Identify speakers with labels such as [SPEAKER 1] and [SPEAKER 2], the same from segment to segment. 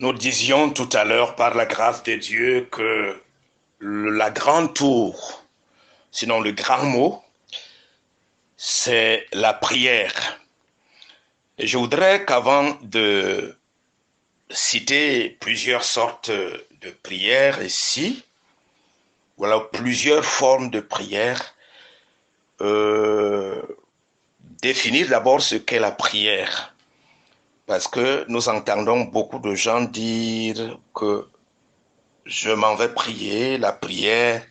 [SPEAKER 1] Nous disions tout à l'heure, par la grâce de Dieu, que la grande tour, sinon le grand mot, c'est la prière. Et je voudrais qu'avant de citer plusieurs sortes de prières ici, voilà plusieurs formes de prière, euh, définir d'abord ce qu'est la prière. Parce que nous entendons beaucoup de gens dire que je m'en vais prier, la prière.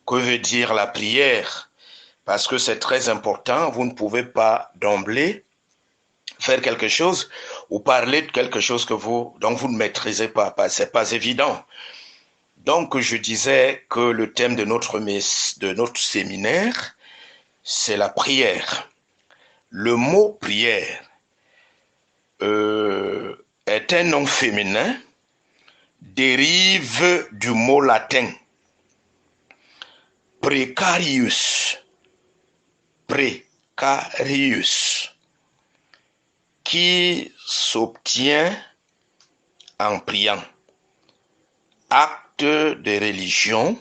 [SPEAKER 1] Que veut dire la prière? Parce que c'est très important, vous ne pouvez pas d'emblée faire quelque chose ou parler de quelque chose dont vous ne maîtrisez pas. C'est pas évident. Donc, je disais que le thème de notre séminaire, c'est la prière. Le mot prière est un nom féminin, dérive du mot latin precarius, precarius, qui s'obtient en priant. Acte de religion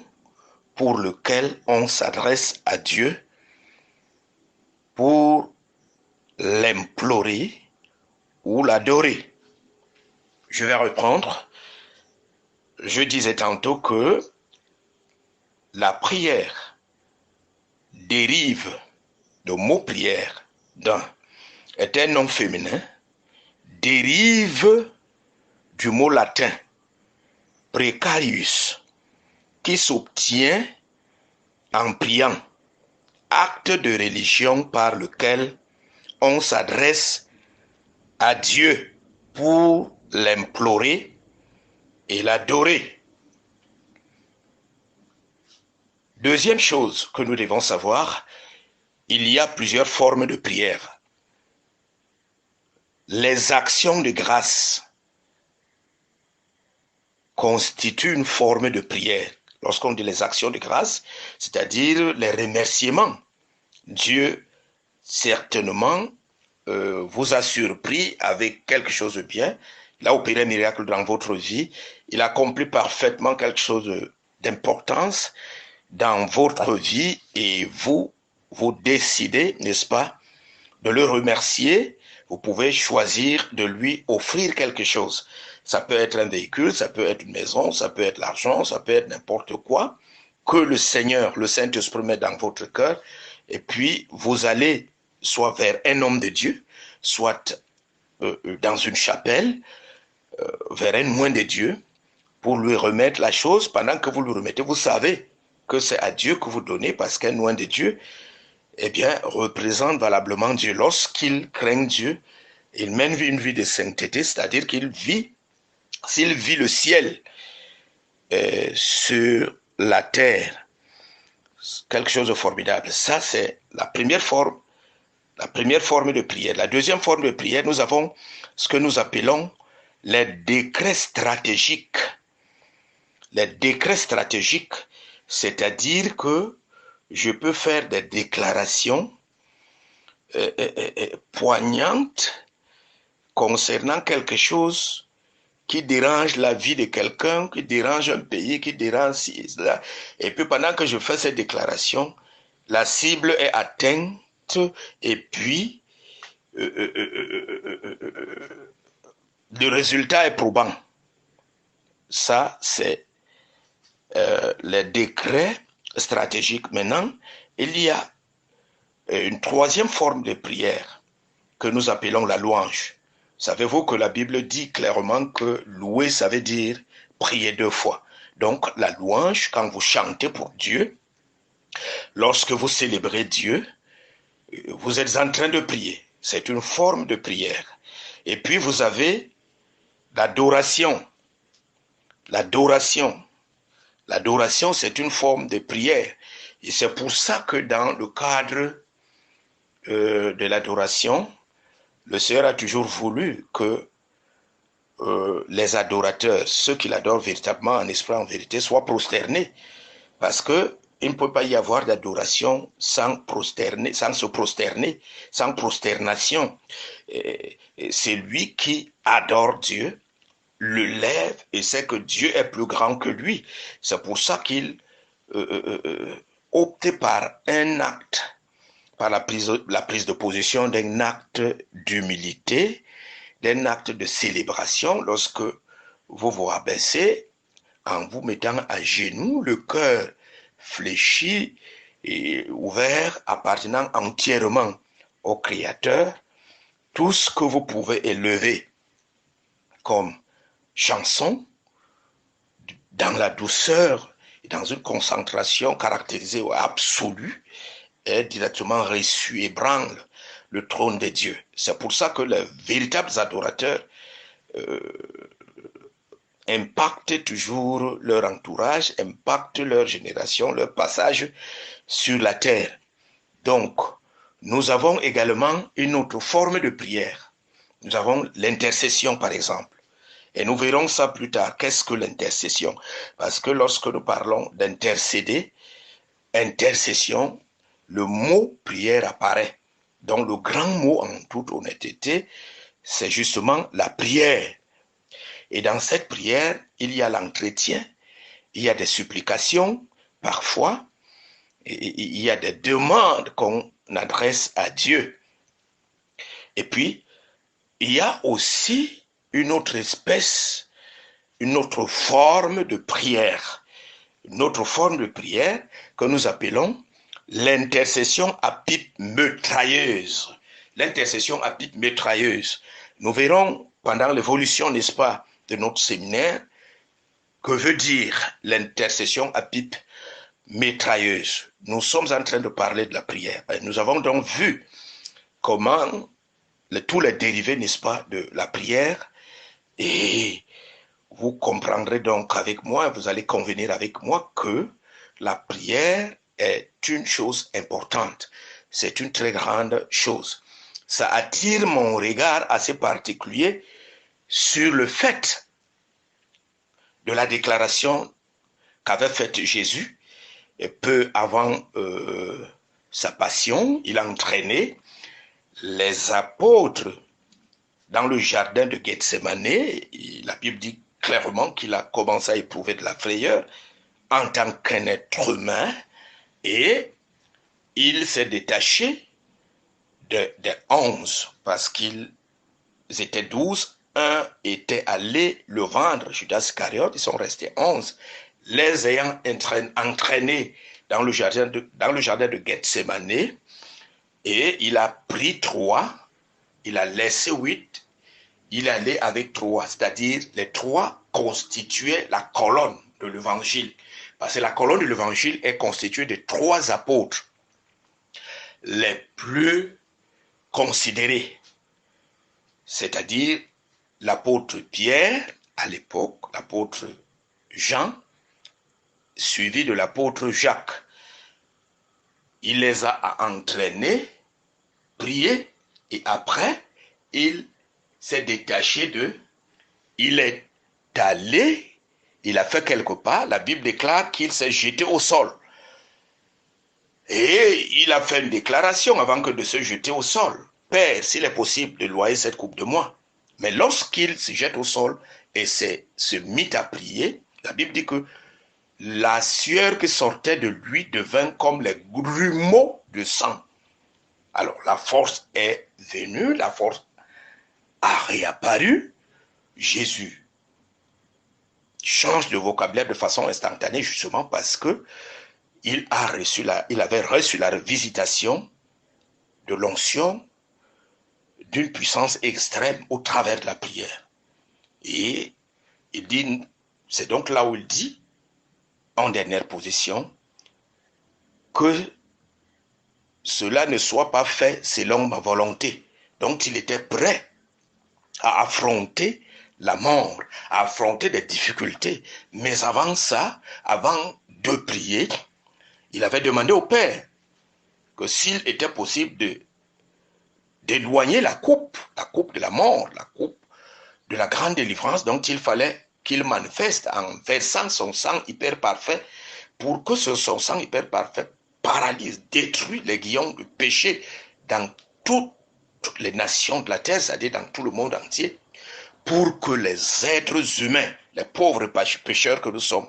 [SPEAKER 1] pour lequel on s'adresse à Dieu pour l'implorer ou l'adorer. Je vais reprendre. Je disais tantôt que la prière dérive, le mot prière est un nom féminin, dérive du mot latin precarius, qui s'obtient en priant, acte de religion par lequel on s'adresse à Dieu pour l'implorer et l'adorer. Deuxième chose que nous devons savoir, il y a plusieurs formes de prière. Les actions de grâce constituent une forme de prière. Lorsqu'on dit les actions de grâce, c'est-à-dire les remerciements. Dieu, certainement, vous a surpris avec quelque chose de bien. Il a opéré un miracle dans votre vie. Il a accompli parfaitement quelque chose d'importance dans votre vie et vous décidez, n'est-ce pas, de le remercier. Vous pouvez choisir de lui offrir quelque chose. Ça peut être un véhicule, ça peut être une maison, ça peut être l'argent, ça peut être n'importe quoi que le Seigneur, le Saint-Esprit met dans votre cœur. Et puis, vous allez soit vers un homme de Dieu, soit dans une chapelle, vers un moine de Dieu, pour lui remettre la chose. Pendant que vous lui remettez, vous savez que c'est à Dieu que vous donnez, parce qu'un moine de Dieu, eh bien, représente valablement Dieu. Lorsqu'il craint Dieu, il mène une vie de sainteté, c'est-à-dire s'il vit le ciel sur la terre, quelque chose de formidable. Ça, c'est la première forme de prière. La deuxième forme de prière, nous avons ce que nous appelons les décrets stratégiques. Les décrets stratégiques, c'est-à-dire que je peux faire des déclarations poignantes concernant quelque chose qui dérange la vie de quelqu'un, qui dérange un pays, qui dérange cela. Et puis pendant que je fais cette déclaration, la cible est atteinte et puis le résultat est probant. Ça, c'est les décrets stratégiques. Maintenant, il y a une troisième forme de prière que nous appelons la louange. Savez-vous que la Bible dit clairement que louer, ça veut dire prier deux fois. Donc, la louange, quand vous chantez pour Dieu, lorsque vous célébrez Dieu, vous êtes en train de prier. C'est une forme de prière. Et puis, vous avez l'adoration. L'adoration. L'adoration, c'est une forme de prière. Et c'est pour ça que dans le cadre de l'adoration, le Seigneur a toujours voulu que les adorateurs, ceux qui l'adorent véritablement en esprit, en vérité, soient prosternés. Parce que il ne peut pas y avoir d'adoration sans se prosterner, sans prosternation. C'est lui qui adore Dieu le lève et sait que Dieu est plus grand que lui. C'est pour ça qu'il opte par un acte, par la prise de position d'un acte d'humilité, d'un acte de célébration lorsque vous vous rabaissez en vous mettant à genoux, le cœur fléchi et ouvert, appartenant entièrement au Créateur. Tout ce que vous pouvez élever comme chanson, dans la douceur et dans une concentration caractérisée ou absolue, est directement reçu et branle le trône de Dieu. C'est pour ça que les véritables adorateurs impactent toujours leur entourage, impactent leur génération, leur passage sur la terre. Donc, nous avons également une autre forme de prière. Nous avons l'intercession, par exemple. Et nous verrons ça plus tard. Qu'est-ce que l'intercession? Parce que lorsque nous parlons d'intercéder, intercession, le mot prière apparaît. Donc le grand mot, en toute honnêteté, c'est justement la prière. Et dans cette prière, il y a l'entretien, il y a des supplications, parfois, et il y a des demandes qu'on adresse à Dieu. Et puis, il y a aussi une autre espèce, une autre forme de prière. Une autre forme de prière que nous appelons l'intercession à pipe mitrailleuse. L'intercession à pipe mitrailleuse. Nous verrons pendant l'évolution, n'est-ce pas, de notre séminaire, que veut dire l'intercession à pipe mitrailleuse. Nous sommes en train de parler de la prière. Nous avons donc vu comment tous les dérivés, n'est-ce pas, de la prière, et vous comprendrez donc avec moi, vous allez convenir avec moi que la prière est une chose importante. C'est une très grande chose. Ça attire mon regard assez particulier sur le fait de la déclaration qu'avait faite Jésus et peu avant sa passion. Il a entraîné les apôtres dans le jardin de Gethsemane. La Bible dit clairement qu'il a commencé à éprouver de la frayeur en tant qu'un être humain et il s'est détaché des 11 parce qu'ils étaient 12. Un était allé le vendre, Judas Iscariote, ils sont restés 11. Les ayant entraînés dans le jardin de Gethsemane, et il a pris 3, il a laissé 8, il allait avec 3, c'est-à-dire les 3 constituaient la colonne de l'évangile. Parce que la colonne de l'évangile est constituée de 3 apôtres les plus considérés, c'est-à-dire l'apôtre Pierre à l'époque, l'apôtre Jean, suivi de l'apôtre Jacques. Il les a entraînés, priés, et après, il s'est détaché d'eux. Il est allé, il a fait quelque part, la Bible déclare qu'il s'est jeté au sol. Et il a fait une déclaration avant que de se jeter au sol. Père, s'il est possible de loyer cette coupe de moi. Mais lorsqu'il se jette au sol et se mit à prier, la Bible dit que la sueur qui sortait de lui devint comme les grumeaux de sang. Alors la force est venue, la force a réapparu. Jésus change de vocabulaire de façon instantanée justement parce que il avait reçu la visitation de l'onction d'une puissance extrême au travers de la prière. Et il dit, c'est donc là où il dit, en dernière position, que cela ne soit pas fait selon ma volonté. Donc il était prêt à affronter la mort, à affronter des difficultés. Mais avant ça, avant de prier, il avait demandé au Père que s'il était possible d'éloigner la coupe de la mort, la coupe de la grande délivrance dont il fallait qu'il manifeste en versant son sang hyper parfait pour que son sang hyper parfait paralyse, détruit les guillons du péché dans toutes les nations de la terre, c'est-à-dire dans tout le monde entier, pour que les êtres humains, les pauvres pécheurs que nous sommes,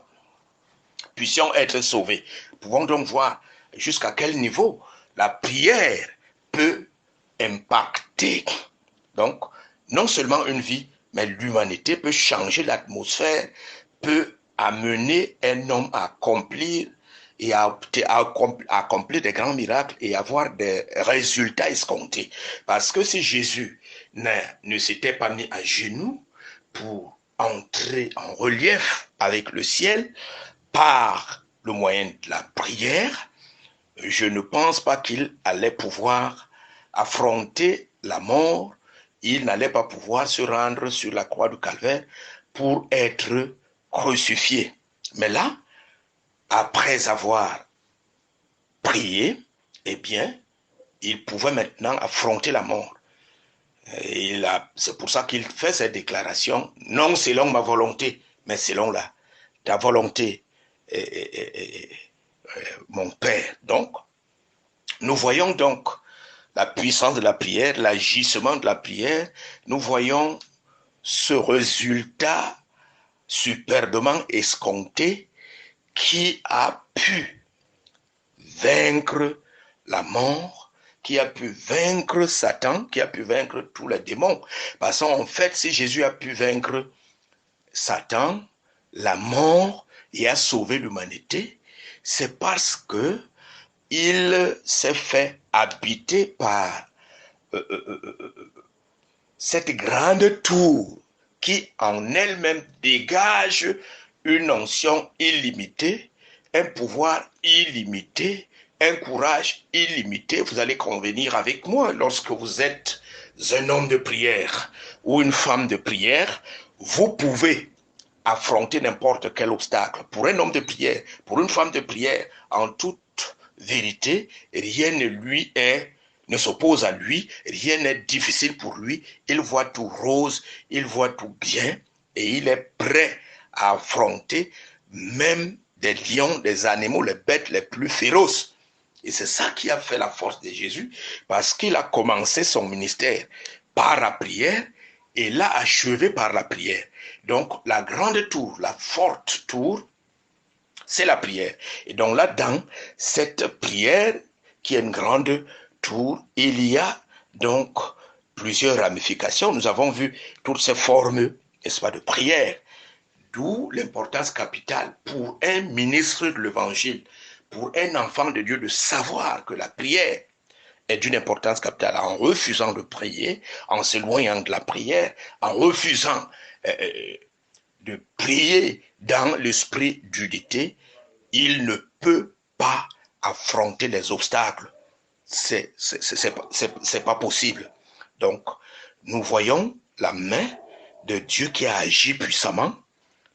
[SPEAKER 1] puissions être sauvés. Nous pouvons donc voir jusqu'à quel niveau la prière peut impacter. Donc, non seulement une vie, mais l'humanité peut changer l'atmosphère, peut amener un homme à accomplir et à accomplir des grands miracles et avoir des résultats escomptés. Parce que si Jésus ne s'était pas mis à genoux pour entrer en relief avec le ciel par le moyen de la prière, je ne pense pas qu'il allait pouvoir affronter la mort. Il n'allait pas pouvoir se rendre sur la croix du Calvaire pour être crucifié. Mais là, après avoir prié, eh bien, il pouvait maintenant affronter la mort. C'est pour ça qu'il fait cette déclaration, non selon ma volonté, mais selon ta volonté, mon Père. Donc, nous voyons donc la puissance de la prière, l'agissement de la prière. Nous voyons ce résultat superbement escompté qui a pu vaincre la mort, qui a pu vaincre Satan, qui a pu vaincre tous les démons. Parce qu'en fait, si Jésus a pu vaincre Satan, la mort, et a sauvé l'humanité, c'est parce que il s'est fait habiter par cette grande tour qui en elle-même dégage une onction illimitée, un pouvoir illimité, un courage illimité. Vous allez convenir avec moi, lorsque vous êtes un homme de prière ou une femme de prière, vous pouvez affronter n'importe quel obstacle. Pour un homme de prière, pour une femme de prière, en toute vérité, rien ne s'oppose à lui, rien n'est difficile pour lui, il voit tout rose, il voit tout bien, et il est prêt à affronter même des lions, des animaux, les bêtes les plus féroces. Et c'est ça qui a fait la force de Jésus, parce qu'il a commencé son ministère par la prière, et l'a achevé par la prière. Donc la grande tour, la forte tour, c'est la prière. Et donc là-dedans, cette prière, qui est une grande tour, il y a donc plusieurs ramifications. Nous avons vu toutes ces formes, n'est-ce pas, de prière. D'où l'importance capitale pour un ministre de l'Évangile, pour un enfant de Dieu, de savoir que la prière est d'une importance capitale. En refusant de prier, en s'éloignant de la prière, en refusant de prier dans l'esprit d'unité, il ne peut pas affronter les obstacles. C'est pas possible. Donc, nous voyons la main de Dieu qui a agi puissamment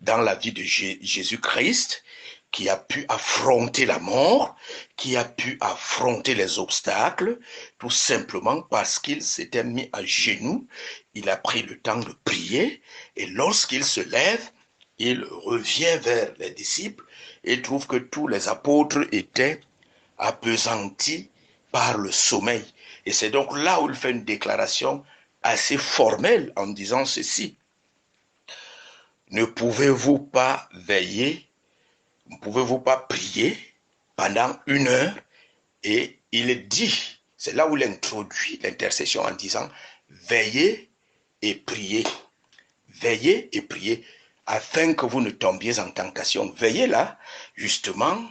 [SPEAKER 1] dans la vie de Jésus-Christ, qui a pu affronter la mort, qui a pu affronter les obstacles, tout simplement parce qu'il s'était mis à genoux, il a pris le temps de prier, et lorsqu'il se lève, il revient vers les disciples et trouve que tous les apôtres étaient appesantis par le sommeil. Et c'est donc là où il fait une déclaration assez formelle en disant ceci. Ne pouvez-vous pas veiller, ne pouvez-vous pas prier pendant 1 heure? Et il dit, c'est là où il introduit l'intercession en disant, veillez et priez. Veillez et priez afin que vous ne tombiez en tentation. Veillez là, justement,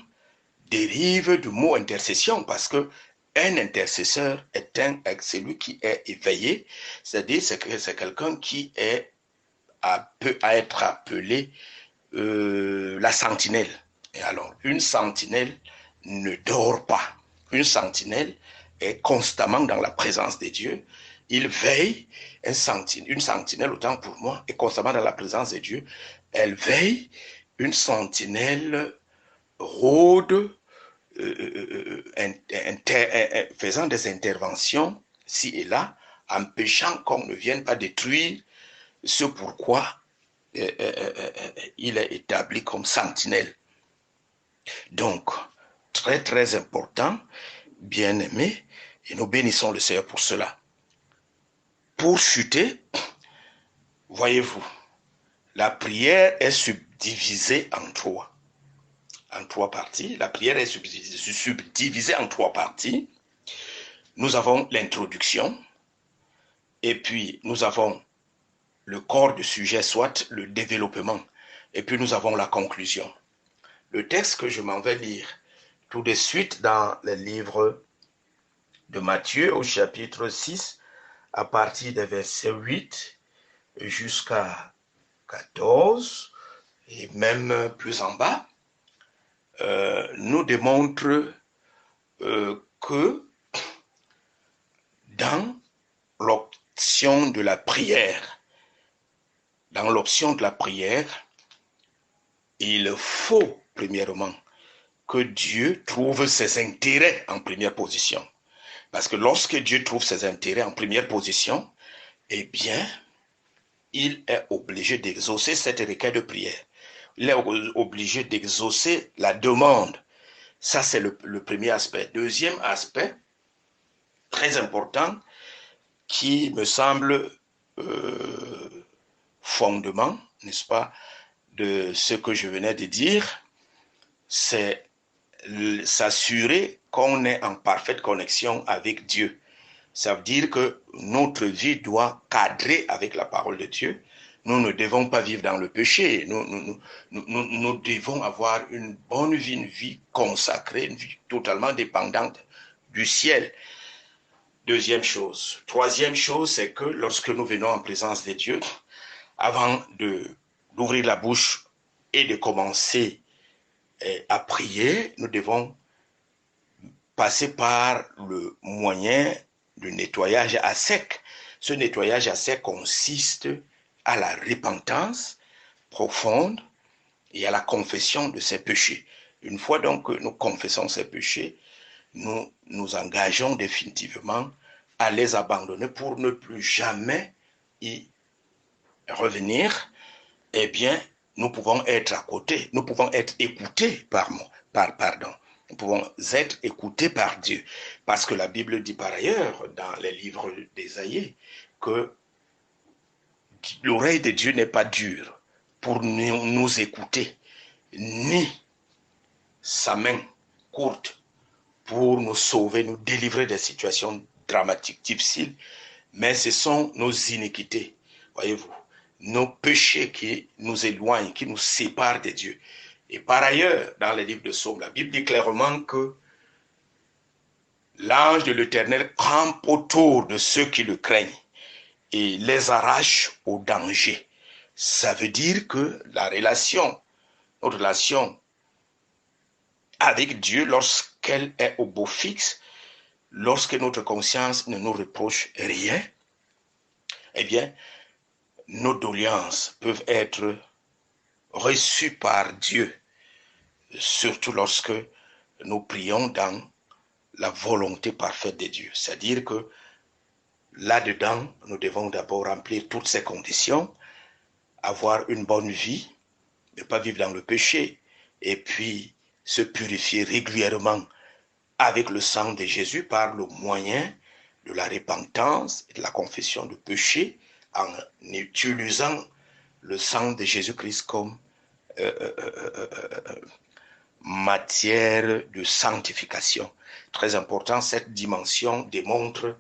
[SPEAKER 1] dérive du mot intercession parce que un intercesseur est celui qui est éveillé, c'est-à-dire c'est quelqu'un qui peut être appelé la sentinelle. Et alors, une sentinelle ne dort pas. Une sentinelle est constamment dans la présence de Dieu. Il veille, une sentinelle, autant pour moi, est constamment dans la présence de Dieu. Elle veille, une sentinelle rôde, faisant des interventions, ci et là, empêchant qu'on ne vienne pas détruire ce pourquoi il est établi comme sentinelle. Donc, très très important, bien-aimé, et nous bénissons le Seigneur pour cela. Pour chuter, voyez-vous, la prière est subdivisée en trois parties. La prière est subdivisée en trois parties. Nous avons l'introduction, et puis nous avons le corps du sujet, soit le développement, et puis nous avons la conclusion. Le texte que je m'en vais lire tout de suite dans le livre de Matthieu au chapitre 6, à partir des versets 8 jusqu'à 14, et même plus en bas, nous démontre que dans l'option de la prière, il faut, premièrement, que Dieu trouve ses intérêts en première position. Parce que lorsque Dieu trouve ses intérêts en première position, eh bien, il est obligé d'exaucer cette requête de prière. Il est obligé d'exaucer la demande. Ça, c'est le premier aspect. Deuxième aspect, très important, qui me semble fondement, n'est-ce pas, de ce que je venais de dire, c'est s'assurer qu'on est en parfaite connexion avec Dieu. Ça veut dire que notre vie doit cadrer avec la parole de Dieu. Nous ne devons pas vivre dans le péché. Nous devons avoir une bonne vie, une vie consacrée, une vie totalement dépendante du ciel. Deuxième chose. Troisième chose, c'est que lorsque nous venons en présence de Dieu, avant d'ouvrir la bouche et de commencer à prier, nous devons passer par le moyen du nettoyage à sec. Ce nettoyage à sec consiste à la repentance profonde et à la confession de ses péchés. Une fois donc que nous confessons ces péchés, nous nous engageons définitivement à les abandonner pour ne plus jamais y revenir. Eh bien, nous pouvons être à côté, nous pouvons être écoutés nous pouvons être écoutés par Dieu. Parce que la Bible dit par ailleurs, dans les livres d'Ésaïe, que l'oreille de Dieu n'est pas dure pour nous écouter, ni sa main courte pour nous sauver, nous délivrer des situations dramatiques, difficiles, mais ce sont nos iniquités, voyez-vous, nos péchés qui nous éloignent, qui nous séparent de Dieu. Et par ailleurs, dans les livres de Psaumes, la Bible dit clairement que l'ange de l'Éternel campe autour de ceux qui le craignent et les arrache au danger. Ça veut dire que notre relation avec Dieu, lorsqu'elle est au beau fixe, lorsque notre conscience ne nous reproche rien, eh bien, nos doléances peuvent être reçues par Dieu, surtout lorsque nous prions dans la volonté parfaite de Dieu. C'est-à-dire que là-dedans, nous devons d'abord remplir toutes ces conditions, avoir une bonne vie, ne pas vivre dans le péché, et puis se purifier régulièrement avec le sang de Jésus par le moyen de la repentance et de la confession de péché, en utilisant le sang de Jésus-Christ comme matière de sanctification. Très important, cette dimension démontre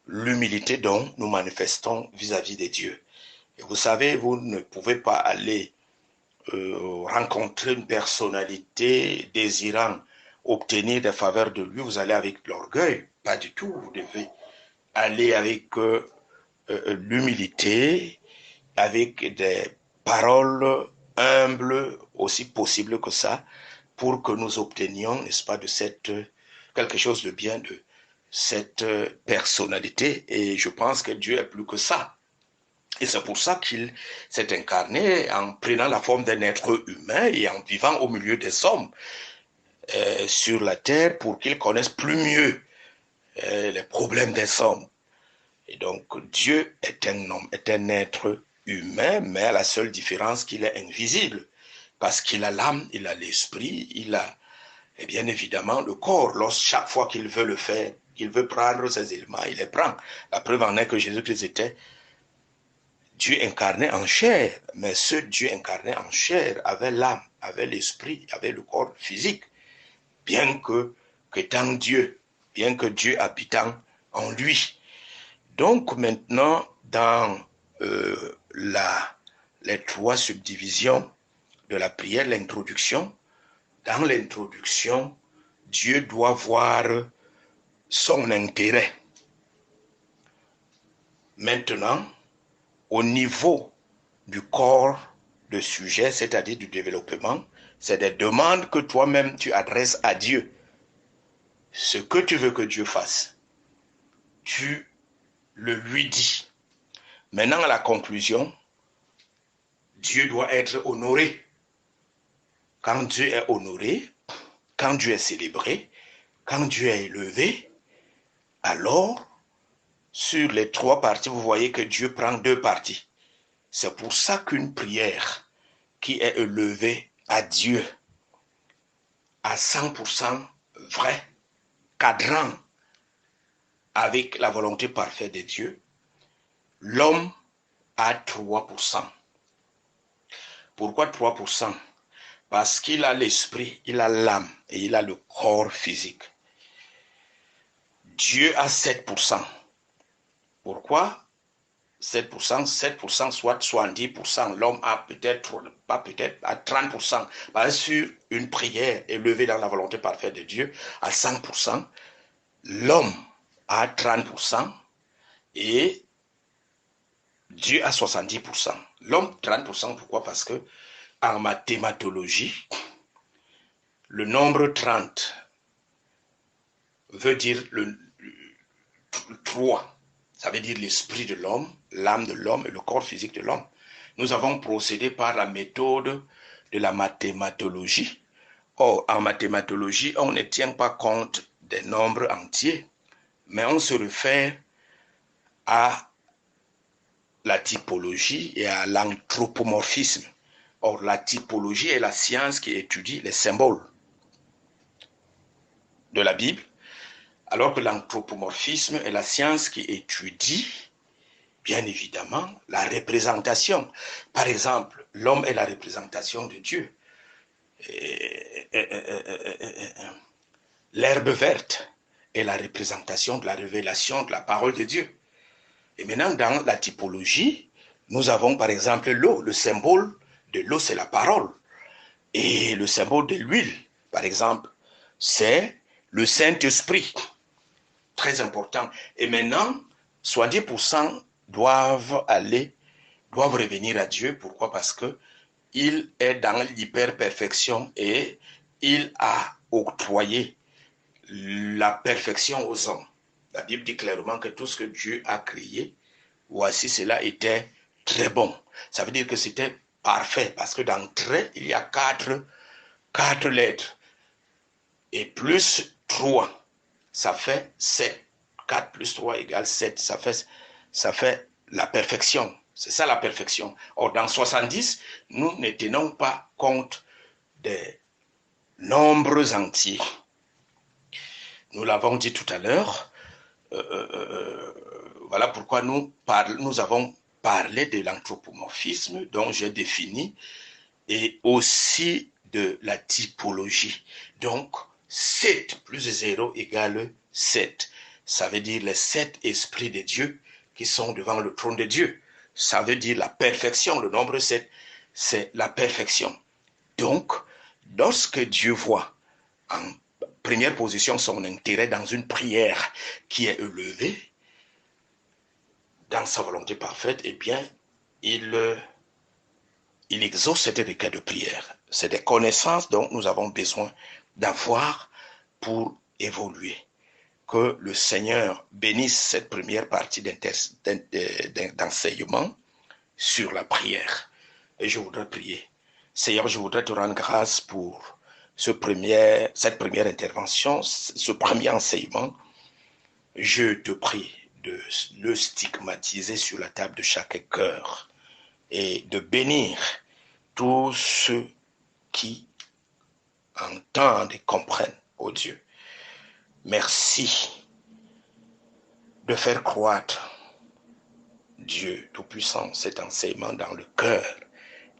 [SPEAKER 1] l'humilité dont nous manifestons vis-à-vis de Dieu. Et vous savez, vous ne pouvez pas aller rencontrer une personnalité désirant obtenir des faveurs de lui, vous allez avec l'orgueil. Pas du tout, vous devez aller avec l'humilité, avec des paroles humbles, aussi possible que ça, pour que nous obtenions, n'est-ce pas, quelque chose de bien de cette personnalité. Et je pense que Dieu est plus que ça. Et c'est pour ça qu'il s'est incarné en prenant la forme d'un être humain et en vivant au milieu des hommes sur la terre pour qu'ils connaissent plus mieux les problèmes des hommes. Et donc Dieu est un homme, est un être humain, mais à la seule différence qu'il est invisible. Parce qu'il a l'âme, il a l'esprit, il a et bien évidemment le corps. Chaque fois qu'il veut le faire, qu'il veut prendre ces éléments, il les prend. La preuve en est que Jésus-Christ était Dieu incarné en chair, mais ce Dieu incarné en chair avait l'âme, avait l'esprit, avait le corps physique, bien qu'étant Dieu, bien que Dieu habitant en lui. Donc maintenant, dans les trois subdivisions de la prière, l'introduction, dans l'introduction, Dieu doit voir son intérêt. Maintenant, au niveau du corps de sujet, c'est-à-dire du développement, c'est des demandes que toi-même tu adresses à Dieu. Ce que tu veux que Dieu fasse, tu le lui dis. Maintenant, à la conclusion, Dieu doit être honoré. Quand Dieu est honoré, quand Dieu est célébré, quand Dieu est élevé, alors, sur les trois parties, vous voyez que Dieu prend deux parties. C'est pour ça qu'une prière qui est élevée à Dieu à 100% vrai, cadrant avec la volonté parfaite de Dieu, l'homme a 3%. Pourquoi 3%? Parce qu'il a l'esprit, il a l'âme et il a le corps physique. Dieu a 7%. Pourquoi 7%? 7%, soit 70%. L'homme a peut-être, pas peut-être, à 30%. Parce que sur une prière élevée dans la volonté parfaite de Dieu, à 100%, l'homme a 30% et Dieu a 70%. L'homme 30%, pourquoi? Parce que en mathématologie, le nombre 30 veut dire le 3. Ça veut dire l'esprit de l'homme, l'âme de l'homme et le corps physique de l'homme. Nous avons procédé par la méthode de la mathématologie. Or, en mathématologie, on ne tient pas compte des nombres entiers, mais on se réfère à la typologie et à l'anthropomorphisme. Or, la typologie est la science qui étudie les symboles de la Bible, alors que l'anthropomorphisme est la science qui étudie, bien évidemment, la représentation. Par exemple, l'homme est la représentation de Dieu. L'herbe verte est la représentation de la révélation de la parole de Dieu. Et maintenant, dans la typologie, nous avons par exemple l'eau. Le symbole de l'eau, c'est la parole. Et le symbole de l'huile, par exemple, c'est le Saint-Esprit. Très important. Et maintenant, 70% doivent revenir à Dieu. Pourquoi? Parce que il est dans l'hyper-perfection et il a octroyé la perfection aux hommes. La Bible dit clairement que tout ce que Dieu a créé, voici cela était très bon. Ça veut dire que c'était parfait parce que dans très, il y a quatre lettres. Et plus 3, ça fait 7. 4 plus 3 égale 7. Ça fait la perfection. C'est ça la perfection. Or, dans 70, nous ne tenons pas compte des nombres entiers. Nous l'avons dit tout à l'heure. Voilà pourquoi nous avons parlé de l'anthropomorphisme dont j'ai défini et aussi de la typologie. Donc, 7 plus 0 égale 7. Ça veut dire les 7 esprits de Dieu qui sont devant le trône de Dieu. Ça veut dire la perfection. Le nombre 7, c'est la perfection. Donc, lorsque Dieu voit en première position son intérêt dans une prière qui est élevée, dans sa volonté parfaite, eh bien, il exauce cette requête de prière. C'est des connaissances dont nous avons besoin d'avoir pour évoluer. Que le Seigneur bénisse cette première partie d'enseignement sur la prière. Et je voudrais prier. Seigneur, je voudrais te rendre grâce pour cette première intervention, ce premier enseignement. Je te prie de le stigmatiser sur la table de chaque cœur et de bénir tous ceux qui entendent et comprennent, oh Dieu. Merci de faire croître Dieu Tout-Puissant, cet enseignement dans le cœur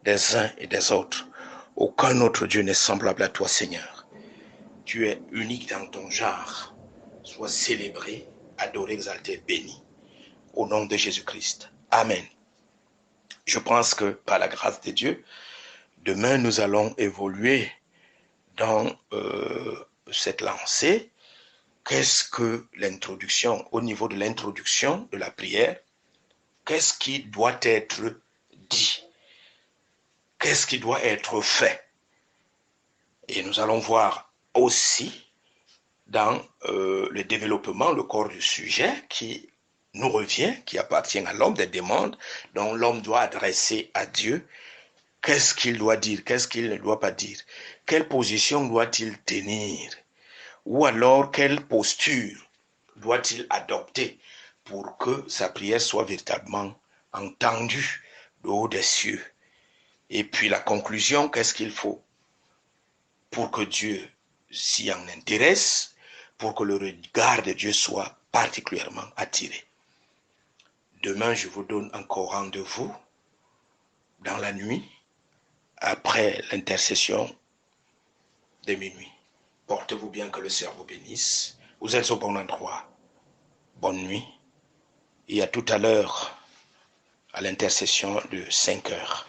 [SPEAKER 1] des uns et des autres. Aucun autre Dieu n'est semblable à toi, Seigneur. Tu es unique dans ton genre. Sois célébré, adoré, exalté, béni. Au nom de Jésus-Christ. Amen. Je pense que par la grâce de Dieu, demain nous allons évoluer dans cette lancée. Qu'est-ce que l'introduction, au niveau de l'introduction de la prière, qu'est-ce qui doit être dit? Qu'est-ce qui doit être fait? Et nous allons voir aussi dans le développement, le corps du sujet qui nous revient, qui appartient à l'homme, des demandes dont l'homme doit adresser à Dieu. Qu'est-ce qu'il doit dire? Qu'est-ce qu'il ne doit pas dire? Quelle position doit-il tenir? Ou alors, quelle posture doit-il adopter pour que sa prière soit véritablement entendue de haut des cieux? Et puis la conclusion, qu'est-ce qu'il faut pour que Dieu s'y en intéresse, pour que le regard de Dieu soit particulièrement attiré? Demain, je vous donne encore rendez-vous dans la nuit, après l'intercession de minuit. Portez-vous bien, que le Seigneur vous bénisse. Vous êtes au bon endroit. Bonne nuit. Et à tout à l'heure, à l'intercession de 5 heures.